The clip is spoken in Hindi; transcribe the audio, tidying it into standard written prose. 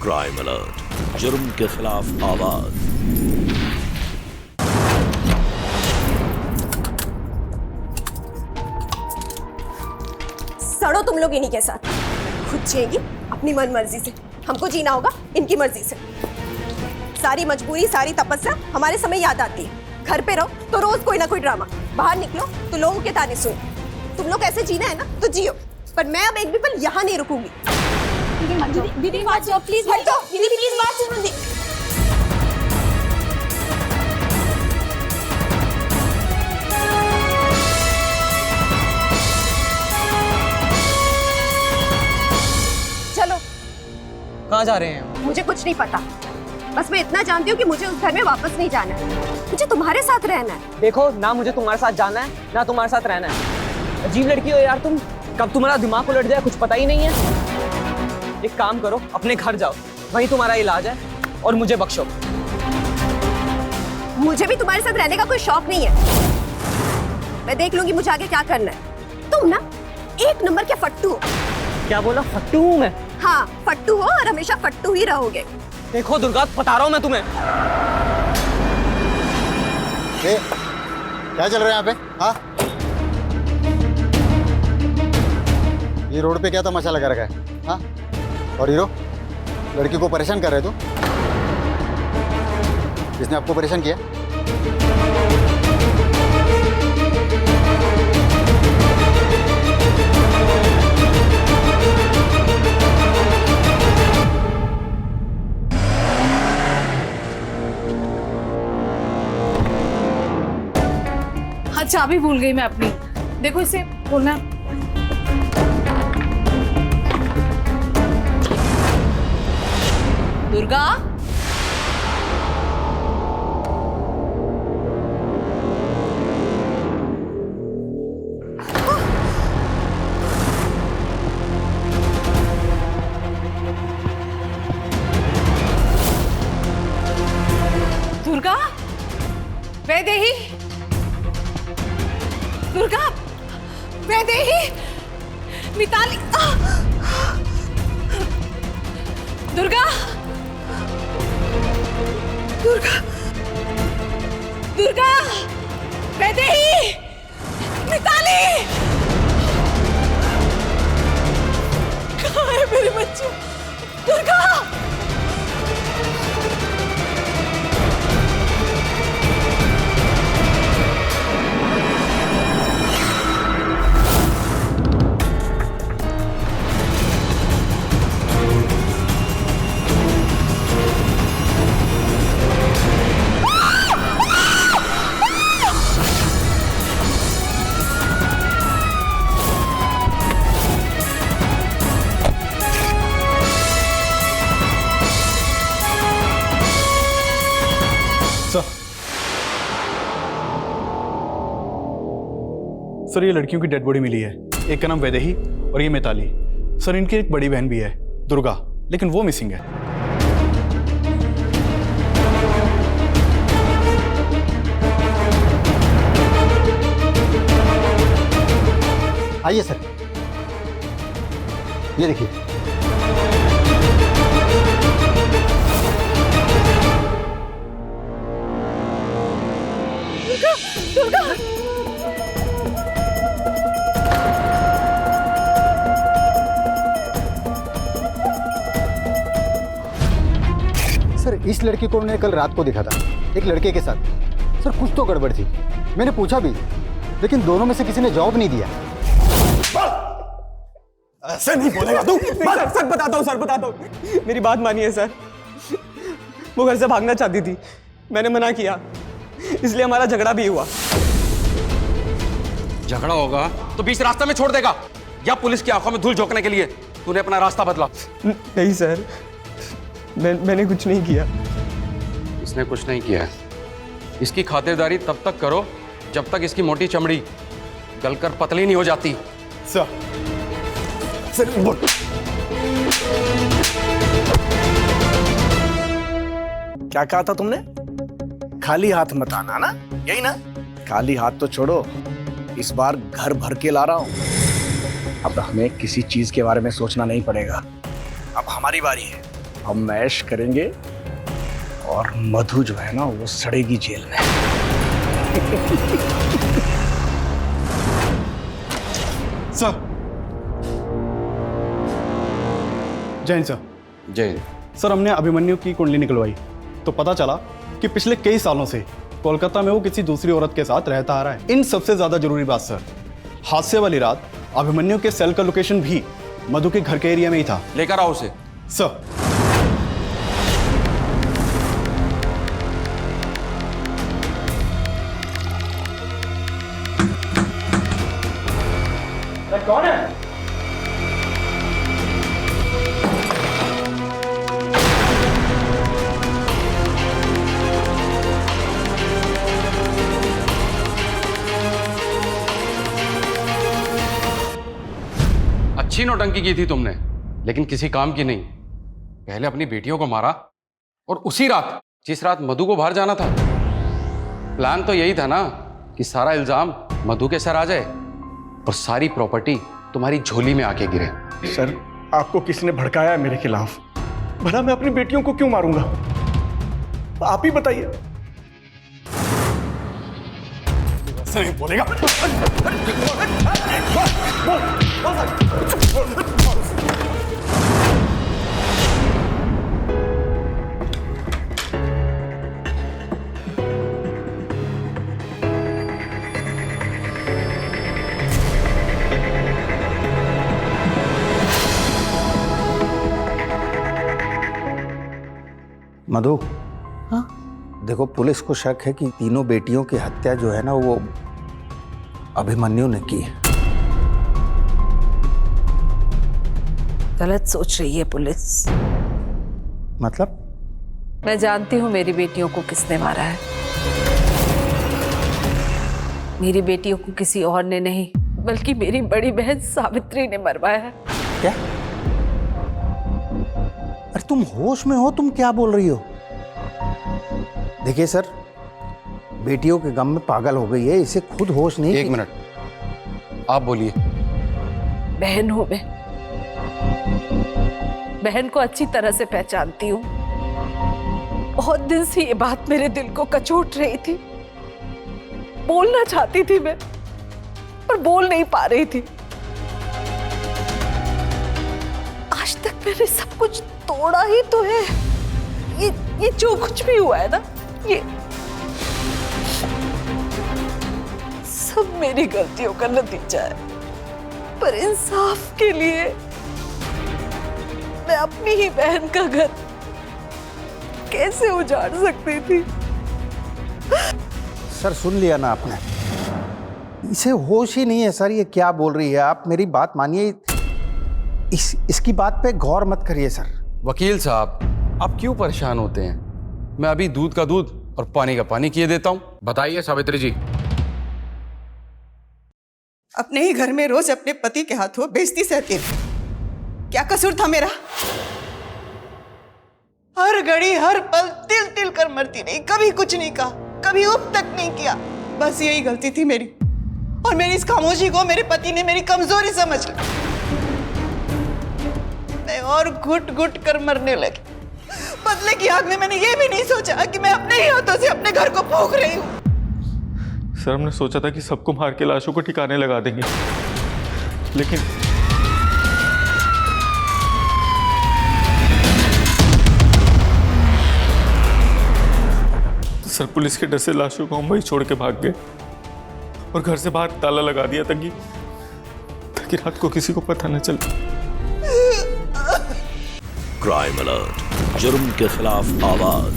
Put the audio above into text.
क्राइम अलर्ट, जुर्म के खिलाफ आवाज। सड़ो तुम लोग इन्हीं के साथ। खुद जिएंगी अपनी मन मर्जी से, हमको जीना होगा इनकी मर्जी से। सारी मजबूरी, सारी तपस्या हमारे समय याद आती है। घर पे रहो तो रोज कोई ना कोई ड्रामा, बाहर निकलो तो लोगों के ताने सुनो। तुम लोग ऐसे जीना है ना तो जियो, पर मैं अब एक भी पल यहाँ नहीं रुकूंगी। दीदी बात सुनो प्लीज। दीदी प्लीज बात सुनो। चलो। कहाँ जा रहे हैं? मुझे कुछ नहीं पता, बस मैं इतना जानती हूँ कि मुझे उस घर में वापस नहीं जाना है। मुझे तुम्हारे साथ रहना है। देखो ना, मुझे तुम्हारे साथ जाना है ना तुम्हारे साथ रहना है। अजीब लड़की हो यार तुम, कब तुम्हारा दिमाग उलट जाए कुछ पता ही नहीं है। एक काम करो, अपने घर जाओ, वहीं तुम्हारा इलाज है, और मुझे बख्शो। मुझे भी तुम्हारे साथ रहने का कोई शौक नहीं है। मैं देख लूंगी मुझे आगे क्या करना है। तुम ना एक नंबर के फट्टू हो। क्या बोला? फट्टू हूँ मैं? हाँ, फट्टू हो और हमेशा फट्टू ही रहोगे। देखो दुर्गा, बता रहा हूँ मैं तुम्हें। क्या चल रहा है यहाँ पे? हाँ, ये रोड पे क्या तमाशा लगा रखा है? हाँ, और हीरो लड़की को परेशान कर रहे तो? किसने आपको परेशान किया? हाँ, चाबी भूल गई मैं अपनी। देखो इसे खोलना। दुर्गा, दुर्गा, वैदेही, दुर्गा, वैदेही, मिताली, दुर्गा, दुर्गा, दुर्गा, वैदेही, मिताली, कहाँ है मेरे बच्चे? दुर्गा, सर, ये लड़कियों की डेड बॉडी मिली है। एक का नाम वैदेही और ये मिताली। सर, इनकी एक बड़ी बहन भी है, दुर्गा, लेकिन वो मिसिंग है। आइए सर, ये देखिए। दुर्गा, सर, इस लड़की को मैंने कल रात को देखा था एक लड़के के साथ। सर, कुछ तो गड़बड़ थी। मैंने पूछा भी, लेकिन दोनों में से किसी ने जवाब नहीं दिया। ऐसे नहीं बोलेगा तू। सर बताता हूँ, सर बताता हूँ, मेरी बात मानिए सर। वो घर से भागना चाहती थी, मैंने मना किया, इसलिए हमारा झगड़ा भी हुआ। झगड़ा होगा तो बीच रास्ते में छोड़ देगा या पुलिस की आंखों में धूल झोंकने के लिए तूने अपना रास्ता बदला? नहीं सर, मैंने कुछ नहीं किया। इसने कुछ नहीं किया है। इसकी खातिरदारी तब तक करो जब तक इसकी मोटी चमड़ी गलकर पतली नहीं हो जाती। सर, क्या कहा था तुमने? खाली हाथ मत आना ना, यही ना? खाली हाथ तो छोड़ो, इस बार घर भर के ला रहा हूं। अब हमें किसी चीज के बारे में सोचना नहीं पड़ेगा। अब हमारी बारी है, हम ऐश करेंगे और मधु जो है ना वो सड़ेगी जेल में। Sir, Jain sir. जय। सर, हमने अभिमन्यु की कुंडली निकलवाई तो पता चला कि पिछले कई सालों से कोलकाता में वो किसी दूसरी औरत के साथ रहता आ रहा है। इन सबसे ज्यादा जरूरी बात सर, हादसे वाली रात अभिमन्यु के सेल का लोकेशन भी मधु के घर के एरिया में ही था। लेकर आओ उसे। सर। कौन है? अच्छी नौटंकी की थी तुमने, लेकिन किसी काम की नहीं। पहले अपनी बेटियों को मारा और उसी रात, जिस रात मधु को बाहर जाना था। प्लान तो यही था ना कि सारा इल्जाम मधु के सर आ जाए और सारी प्रॉपर्टी तुम्हारी झोली में आके गिरे। सर, आपको किसने भड़काया है मेरे खिलाफ? भला मैं अपनी बेटियों को क्यों मारूंगा? आप ही बताइए। नहीं बोलेगा। मधु, हाँ? देखो, पुलिस को शक है कि तीनों बेटियों की हत्या जो है ना वो अभिमन्यु ने की है। गलत सोच रही है पुलिस। मतलब? मैं जानती हूँ मेरी बेटियों को किसने मारा है। मेरी बेटियों को किसी और ने नहीं, बल्कि मेरी बड़ी बहन सावित्री ने मरवाया है। क्या? अरे तुम होश में हो? तुम क्या बोल रही हो? देखिए सर, बेटियों के गम में पागल हो गई है, इसे खुद होश नहीं। एक मिनट, आप बोलिए। बहन हूं मैं, बहन को अच्छी तरह से पहचानती हूँ। बहुत दिन से ये बात मेरे दिल को कचोट रही थी। बोलना चाहती थी मैं, पर बोल नहीं पा रही थी। आज तक मैंने सब कुछ तोड़ा ही तो है। ये जो कुछ भी हुआ है ना, ये सब मेरी गलतियों का नतीजा है। पर इंसाफ के लिए मैं अपनी ही बहन का घर कैसे उजाड़ सकती थी? सर, सुन लिया ना आपने? इसे होश ही नहीं है सर। ये क्या बोल रही है? आप मेरी बात मानिए, इसकी बात पे गौर मत करिए सर। वकील साहब, आप क्यों परेशान होते हैं? मैं अभी दूध का दूध और पानी का पानी किए देता हूं। बताइए सावित्री जी। अपने ही घर में रोज अपने पति के हाथों बेइज्जती सहती है। क्या कसूर था मेरा? हर घड़ी हर पल तिल तिल कर मरती रही, कभी कुछ नहीं कहा, कभी उफ तक नहीं किया। बस यही गलती थी मेरी, और मेरी इस खामोशी को मेरे पति ने मेरी कमजोरी समझ ली। मैं और घुट घुट कर मरने लगी। बदले की आग में मैंने ये भी नहीं सोचा कि मैं अपने ही हाथों से अपने घर को फूंक रही हूँ। सर, हमने सोचा था कि सबको मार के लाशों को ठिकाने लगा देंगे, लेकिन सर, पुलिस के डर से लाशों को हम वही छोड़ के भाग गए और घर से बाहर ताला लगा दिया ताकि रात को किसी को पता न चले। क्राइम अलर्ट, जुर्म के खिलाफ आवाज।